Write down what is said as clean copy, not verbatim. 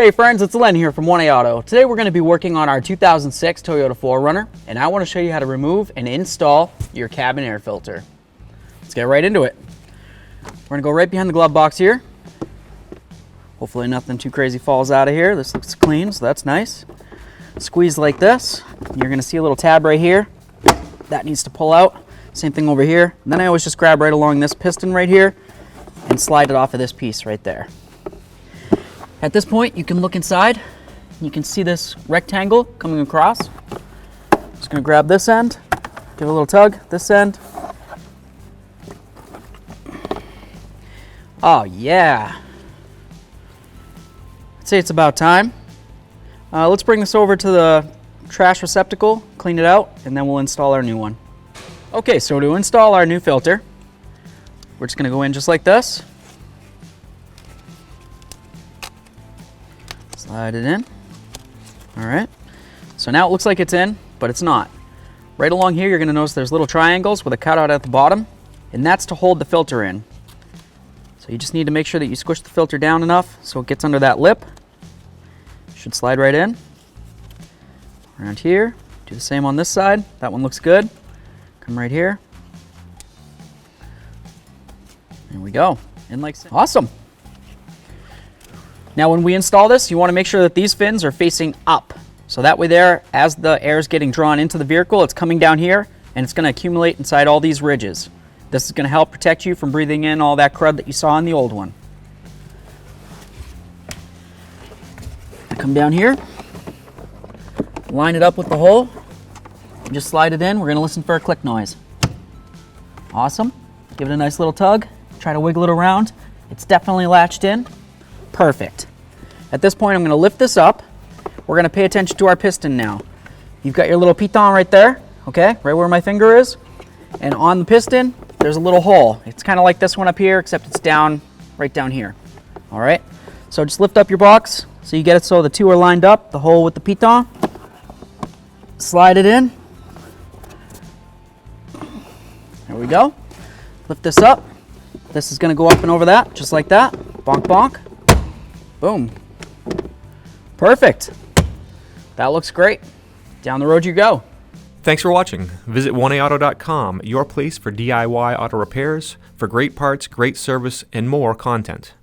Hey friends, it's Len here from 1A Auto. Today we're going to be working on our 2006 Toyota 4Runner, and I want to show you how to remove and install your cabin air filter. Let's get right into it. We're going to go right behind the glove box here. Hopefully nothing too crazy falls out of here. This looks clean, so that's nice. Squeeze like this. You're going to see a little tab right here. That needs to pull out. Same thing over here. And then I always just grab right along this piston right here and slide it off of this piece right there. At this point, you can look inside. You can see this rectangle coming across. Just gonna grab this end, give it a little tug, this end. Oh yeah. I'd say it's about time. Let's bring this over to the trash receptacle, clean it out, and then we'll install our new one. Okay, so to install our new filter, we're just gonna go in just like this. Slide it in. All right. So now it looks like it's in, but it's not. Right along here, you're going to notice there's little triangles with a cutout at the bottom, and that's to hold the filter in. So you just need to make sure that you squish the filter down enough so it gets under that lip. Should slide right in. Around here. Do the same on this side. That one looks good. Come right here. There we go. In like so. Awesome. Now when we install this, you want to make sure that these fins are facing up. So that way there, as the air is getting drawn into the vehicle, it's coming down here and it's going to accumulate inside all these ridges. This is going to help protect you from breathing in all that crud that you saw in the old one. Come down here, line it up with the hole, and just slide it in. We're going to listen for a click noise. Awesome. Give it a nice little tug. Try to wiggle it around. It's definitely latched in. Perfect. At this point, I'm going to lift this up. We're going to pay attention to our piston now. You've got your little piton right there, okay, right where my finger is. And on the piston, there's a little hole. It's kind of like this one up here, except it's down, right down here. All right, so just lift up your box so you get it so the two are lined up, the hole with the piton. Slide it in. There we go. Lift this up. This is going to go up and over that, just like that. Bonk, bonk. Boom. Perfect. That looks great. Down the road you go. Thanks for watching. Visit 1aauto.com, your place for DIY auto repairs, for great parts, great service, and more content.